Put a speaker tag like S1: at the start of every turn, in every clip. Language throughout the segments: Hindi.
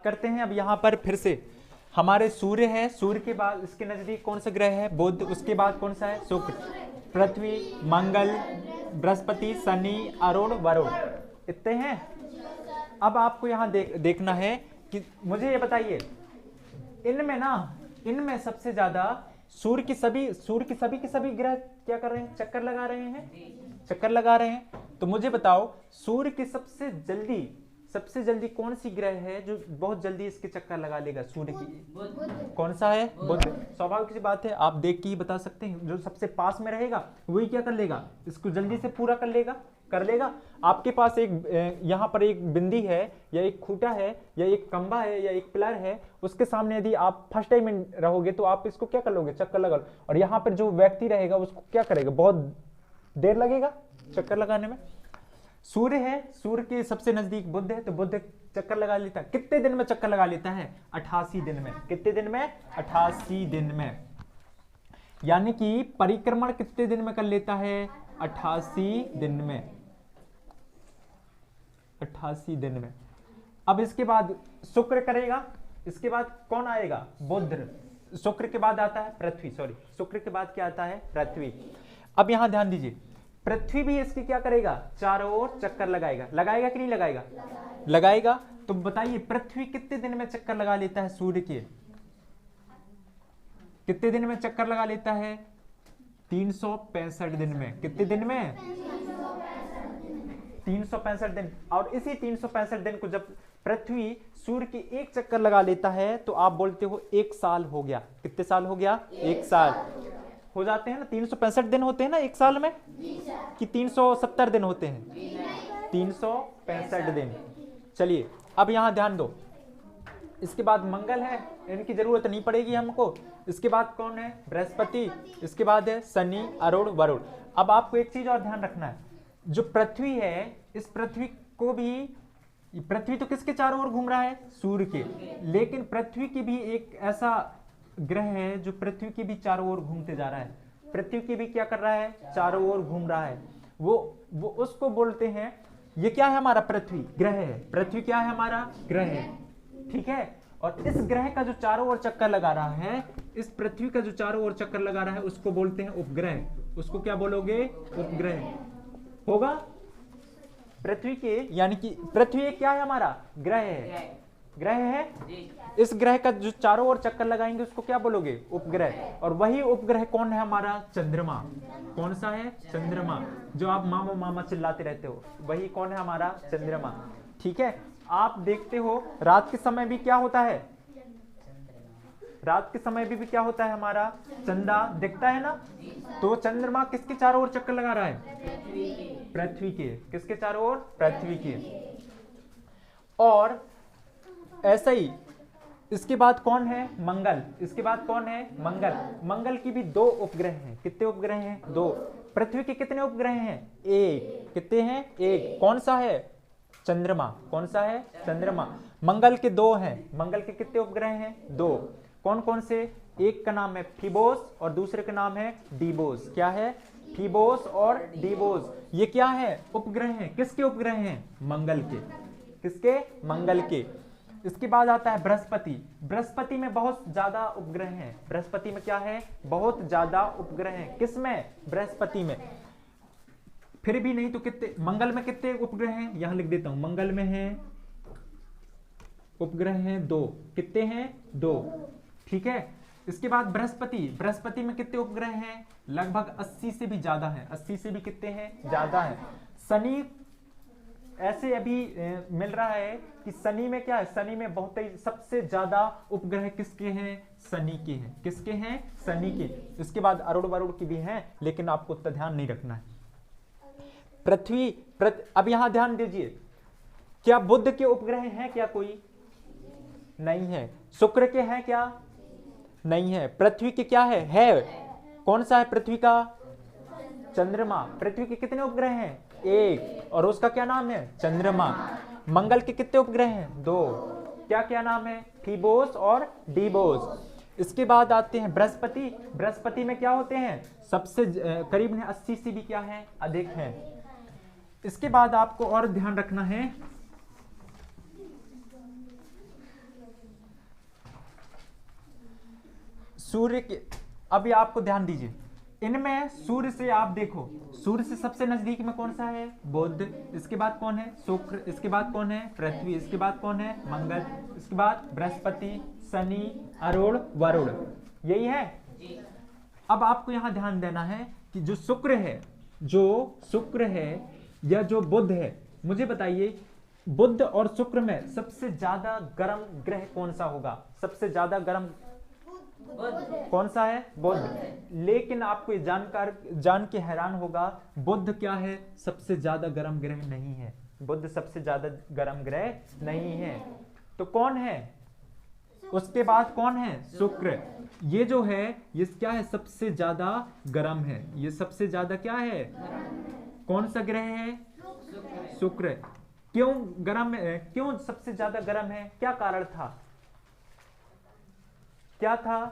S1: करते हैं। अब यहाँ पर फिर से हमारे सूर्य है, सूर्य के बाद इसके नजदीक कौन सा ग्रह है? बुध। उसके बाद कौन सा है? शुक्र, पृथ्वी, मंगल, बृहस्पति, शनि, अरुण, वरुण, इतने हैं। अब आपको यहाँ देखना है कि मुझे ये बताइए इनमें सबसे ज्यादा सूर्य की सभी ग्रह क्या कर रहे हैं? चक्कर लगा रहे हैं, चक्कर लगा रहे हैं। तो मुझे बताओ सूर्य की सबसे जल्दी कौन सी ग्रह है जो बहुत जल्दी इसके चक्कर लगा लेगा सूर्य की? कौन सा है? बुध। स्वाभाविक सी बात है, आप देख के ही बता सकते हैं। जो सबसे पास में रहेगा वही क्या कर लेगा? इसको जल्दी से पूरा कर लेगा। आपके पास एक यहाँ पर एक बिंदी है या एक खूंटा है या एक खंभा है या एक पिलर है, उसके सामने यदि आप फर्स्ट टाइम में रहोगे तो आप इसको क्या कर लोगे? चक्कर लगा लो। और यहाँ पर जो व्यक्ति रहेगा उसको क्या करेगा? बहुत देर लगेगा चक्कर लगाने में। सूर्य है, सूर्य के सबसे नजदीक बुध है, तो बुध चक्कर लगा लेता है। कितने दिन में चक्कर लगा लेता है? 88 दिन में। कितने दिन में? 88 दिन में। यानी कि परिक्रमण कितने दिन में कर लेता है? 88 दिन में। 88 दिन में। अब इसके बाद शुक्र करेगा। इसके बाद कौन आएगा? बुध। शुक्र के बाद आता है पृथ्वी, शुक्र के बाद क्या आता है? पृथ्वी। अब यहां ध्यान दीजिए, पृथ्वी भी इसकी क्या करेगा? चारों ओर चक्कर लगाएगा कि नहीं लगाएगा? लगाएगा। तो बताइए पृथ्वी कितने दिन में चक्कर लगा लेता है सूर्य के? कितने दिन में चक्कर लगा लेता है? 365 दिन में। कितने दिन में? 365 दिन। और इसी 365 दिन को जब पृथ्वी सूर्य की एक चक्कर लगा लेता है तो आप बोलते हो 1 साल हो गया। कितने साल हो गया? 1 साल हो जाते हैं ना। 365 दिन होते हैं ना एक साल में, कि 370 दिन होते हैं? 365 दिन। चलिए अब यहां ध्यान दो, इसके बाद मंगल है, इनकी जरूरत नहीं पड़ेगी हमको। इसके बाद कौन है? बृहस्पति। इसके बाद है शनि, अरुण, वरुण। अब आपको एक चीज और ध्यान रखना है, जो पृथ्वी है, इस पृथ्वी को भी, पृथ्वी तो किसके चारों ओर घूम रहा है? सूर्य के। लेकिन पृथ्वी की भी एक ऐसा ग्रह है जो पृथ्वी की भी चारों ओर घूमते जा रहा है। पृथ्वी की भी क्या कर रहा है? चारों ओर घूम रहा है। वो उसको बोलते हैं, ये क्या है? हमारा पृथ्वी ग्रह है। पृथ्वी क्या है? हमारा ग्रह है, ठीक है। और इस ग्रह का जो चारों ओर चक्कर लगा रहा है, इस पृथ्वी का जो चारों ओर चक्कर लगा रहा है, उसको बोलते हैं उपग्रह। उसको क्या बोलोगे? उपग्रह होगा पृथ्वी के। यानी कि पृथ्वी एक क्या है? हमारा ग्रह है। ग्रह है। इस ग्रह का जो चारों ओर चक्कर लगाएंगे उसको क्या बोलोगे? उपग्रह। और वही उपग्रह कौन है? हमारा चंद्रमा। कौन सा है? चंद्रमा। जो आप मामा मामा चिल्लाते रहते हो, वही कौन है? हमारा चंद्रमा, ठीक है। आप देखते हो रात के समय भी क्या होता है? रात के समय भी क्या होता है? हमारा चंदा दिखता है ना। तो चंद्रमा किसके चारों ओर चक्कर लगा रहा है? पृथ्वी के। किसके चारों ओर? पृथ्वी के। और ऐसा ही इसके बाद कौन है? मंगल। इसके बाद कौन है? मंगल। मंगल की भी 2 उपग्रह हैं। कितने उपग्रह हैं? 2। पृथ्वी के कितने उपग्रह हैं? 1। कितने हैं? 1। कौन सा है? चंद्रमा। कौन सा है? चंद्रमा। मंगल के 2 हैं। मंगल के कितने उपग्रह हैं? 2। कौन कौन से? एक का नाम है फीबोस और दूसरे का नाम है डीबोस। क्या है? फीबोस और डीबोस। ये क्या है? उपग्रह हैं। किसके उपग्रह हैं? मंगल के। किसके? मंगल के। इसके बाद आता है बृहस्पति। बृहस्पति में बहुत ज्यादा उपग्रह हैं। बृहस्पति में क्या है? बहुत ज्यादा उपग्रह हैं। किसमें? बृहस्पति में। फिर भी नहीं तो कितने? मंगल में कितने उपग्रह हैं? यहां लिख देता हूं, मंगल में है उपग्रह हैं 2। कितने हैं? 2, ठीक है। इसके बाद बृहस्पति। बृहस्पति में कितने उपग्रह हैं? लगभग 80 से भी ज्यादा हैं। 80 से भी कितने हैं? ज्यादा हैं। शनि ऐसे अभी मिल रहा है कि शनि में क्या है? शनि में बहुत ही सबसे ज्यादा उपग्रह किसके हैं? शनि के हैं। किसके हैं? शनि के। इसके बाद अरुण वरुण की भी हैं, लेकिन आपको उतना ध्यान नहीं रखना है। अब यहां ध्यान दीजिए, क्या बुध के उपग्रह हैं क्या? कोई नहीं है। शुक्र के हैं क्या? नहीं है। पृथ्वी के क्या है? कौन सा है पृथ्वी का? चंद्रमा। पृथ्वी के कितने उपग्रह हैं? 1। और उसका क्या नाम है? चंद्रमा। मंगल के कितने उपग्रह हैं? 2। क्या क्या नाम है? फीबोस और डीबोस। इसके बाद आते हैं बृहस्पति। बृहस्पति में क्या होते हैं? सबसे करीब 80 से भी क्या है? अधिक है। इसके बाद आपको और ध्यान रखना है, सूर्य के, अभी आपको ध्यान दीजिए, इनमें सूर्य से आप देखो, सूर्य से सबसे नजदीक में कौन सा है? बुध। इसके बाद कौन है? शुक्र। इसके बाद कौन है? पृथ्वी। इसके बाद कौन है? मंगल। इसके बाद बृहस्पति, शनि, अरुण, वरुण। यही है। अब आपको यहां ध्यान देना है कि जो शुक्र है या जो बुध है, मुझे बताइए बुध और शुक्र में सबसे ज्यादा गर्म ग्रह कौन सा होगा? सबसे ज्यादा गर्म कौन सा है? बुध। लेकिन आपको ये जान के हैरान होगा, बुध क्या है? सबसे ज्यादा गर्म ग्रह नहीं है। बुध सबसे ज्यादा गर्म ग्रह नहीं है। तो कौन है? उसके बाद कौन है? शुक्र। ये जो है ये क्या है? सबसे ज्यादा गर्म है। ये सबसे ज्यादा क्या है? कौन सा ग्रह है? शुक्र। क्यों गर्म है? क्यों सबसे ज्यादा गर्म है? क्या कारण था? क्या था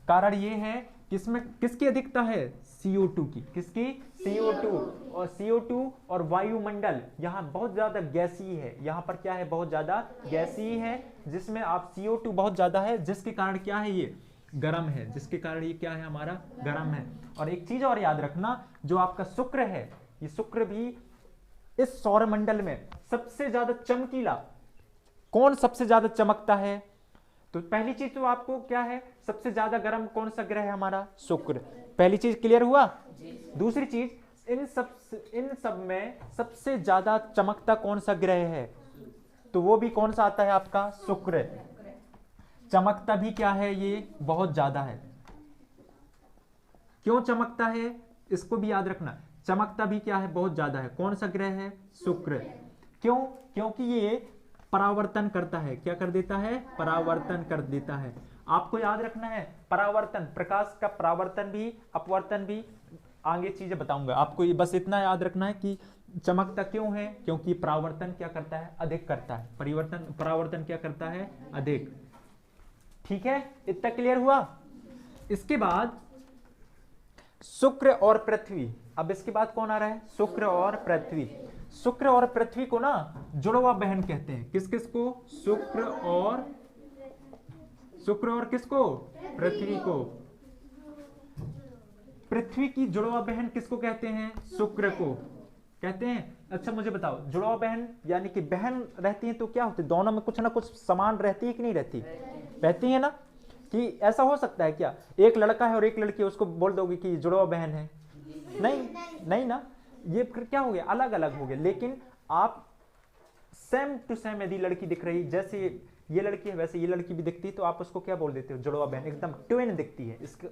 S1: कारण? ये है कि इसमें किसकी अधिकता है? CO2 की। किसकी? CO2। और CO2 और वायुमंडल यहाँ बहुत ज्यादा गैसीय है। यहाँ पर क्या है? बहुत ज्यादा गैसीय है, जिसमें आप CO2 बहुत ज्यादा है, जिसके कारण क्या है? ये गर्म है। जिसके कारण ये क्या है? हमारा गर्म है। और एक चीज और याद रखना, जो आपका शुक्र है, ये शुक्र भी इस सौरमंडल में सबसे ज्यादा चमकीला, कौन सबसे ज्यादा चमकता है? तो पहली चीज तो आपको क्या है? सबसे ज्यादा गर्म कौन सा ग्रह है? हमारा शुक्र। पहली चीज क्लियर हुआ? दूसरी चीज, इन सब में सबसे ज्यादा चमकता कौन सा ग्रह है? तो वो भी कौन सा आता है? आपका शुक्र। चमकता भी क्या है? ये बहुत ज्यादा है। क्यों चमकता है? इसको भी याद रखना। चमकता भी क्या है? बहुत ज्यादा है। कौन सा ग्रह है? शुक्र। क्यों? क्योंकि ये परावर्तन करता है। क्या कर देता है? परावर्तन कर देता है। आपको याद रखना है, परावर्तन, प्रकाश का परावर्तन भी, अपवर्तन भी, आगे चीजें बताऊंगा आपको। ये बस इतना याद रखना है कि चमकता क्यों है? क्योंकि परावर्तन क्या करता है? अधिक करता है। परावर्तन क्या करता है? अधिक। ठीक है, इतना क्लियर हुआ? इसके बाद शुक्र और पृथ्वी। अब इसके बाद कौन आ रहा है? शुक्र और पृथ्वी। शुक्र और पृथ्वी को ना जुड़वा बहन कहते हैं। किस किस को? शुक्र और किसको? पृथ्वी को। पृथ्वी की जुड़वा बहन किसको कहते हैं? शुक्र को कहते हैं। अच्छा मुझे बताओ, जुड़वा बहन यानी कि बहन रहती है तो क्या होती है? दोनों में कुछ ना कुछ समान रहती है कि नहीं रहती? रहती है ना। कि ऐसा हो सकता है क्या, एक लड़का है और एक लड़की है, उसको बोल दोगे कि जुड़वा बहन है? नहीं ना। ये फिर क्या हो गया? अलग अलग हो गया। लेकिन आप सेम टू सेम यदि लड़की दिख रही, जैसे ये लड़की है वैसे ये लड़की भी दिखती है, तो आप उसको क्या बोल देते हो? जुड़वा बहन। एकदम ट्विन दिखती है। इसको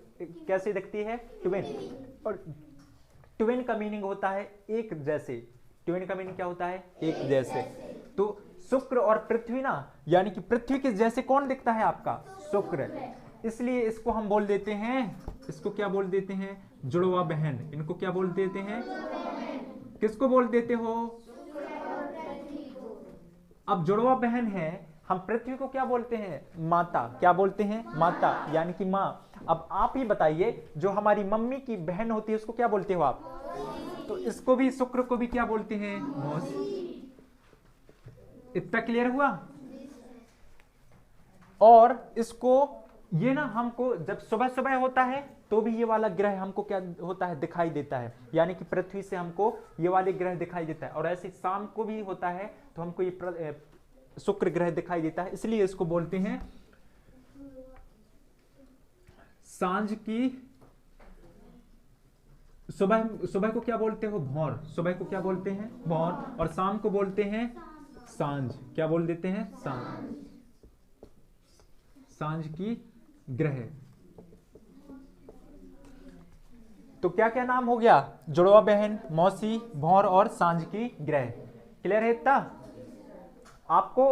S1: कैसे दिखती है? ट्विन। और ट्विन का मीनिंग होता है एक जैसे। ट्विन का मीनिंग क्या होता है? एक जैसे। तो शुक्र और पृथ्वी ना, यानी कि पृथ्वी के जैसे कौन दिखता है? आपका शुक्र। इसलिए इसको हम बोल देते हैं, इसको क्या बोल देते हैं? जुड़वा बहन। इनको क्या बोल देते हैं? किसको बोल देते हो? अब जुड़वा बहन है, हम पृथ्वी को क्या बोलते हैं? माता। क्या बोलते हैं? माता, यानी कि माँ। अब आप ही बताइए, जो हमारी मम्मी की बहन होती है उसको क्या बोलते हो आप? तो इसको भी, शुक्र को भी क्या बोलते हैं? मौसी। इतना क्लियर हुआ? और इसको ये ना, हमको जब सुबह सुबह होता है तो भी ये वाला ग्रह हमको क्या होता है? दिखाई देता है। यानी कि पृथ्वी से हमको ये वाले ग्रह दिखाई देता है। और ऐसे शाम को भी होता है तो हमको ये शुक्र ग्रह दिखाई देता है। इसलिए इसको बोलते हैं सांझ की, सुबह को क्या बोलते हो? भौर। सुबह को क्या बोलते हैं? भौर। और शाम को बोलते हैं सांझ। क्या बोल देते हैं? सांझ। सांझ की ग्रह। तो क्या क्या नाम हो गया? जुड़वा बहन, मौसी, भौर और सांझ की ग्रह। क्लियर है इतना? आपको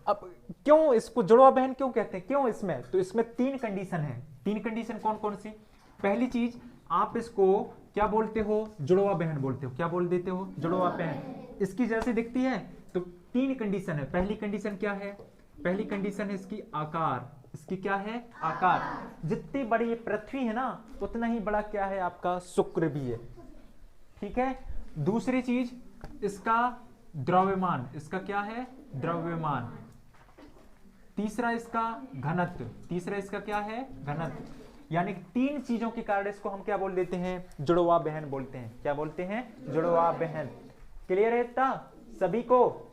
S1: अब क्यों इसको जुड़वा बहन क्यों कहते हैं? क्यों इसमें? तो इसमें 3 कंडीशन है। 3 कंडीशन कौन कौन सी? पहली चीज, आप इसको क्या बोलते हो? जुड़वा बहन बोलते हो। क्या बोल देते हो? जुड़वा बहन। इसकी जैसे दिखती है। तो 3 कंडीशन है। पहली कंडीशन क्या है? पहली कंडीशन है इसकी आकार। इसकी क्या है? आकार। जितनी बड़ी ये पृथ्वी है ना, उतना ही बड़ा क्या है? आपका शुक्र भी है। ठीक है। दूसरी चीज, इसका द्रव्यमान। इसका क्या है? द्रव्यमान। तीसरा इसका घनत्व। तीसरा इसका क्या है? घनत्व। यानी कि 3 चीजों के कारण इसको हम क्या बोल देते हैं, जुड़वा बहन बोलते हैं। क्या बोलते हैं, जुड़वा बहन। क्लियर है इतना सभी को?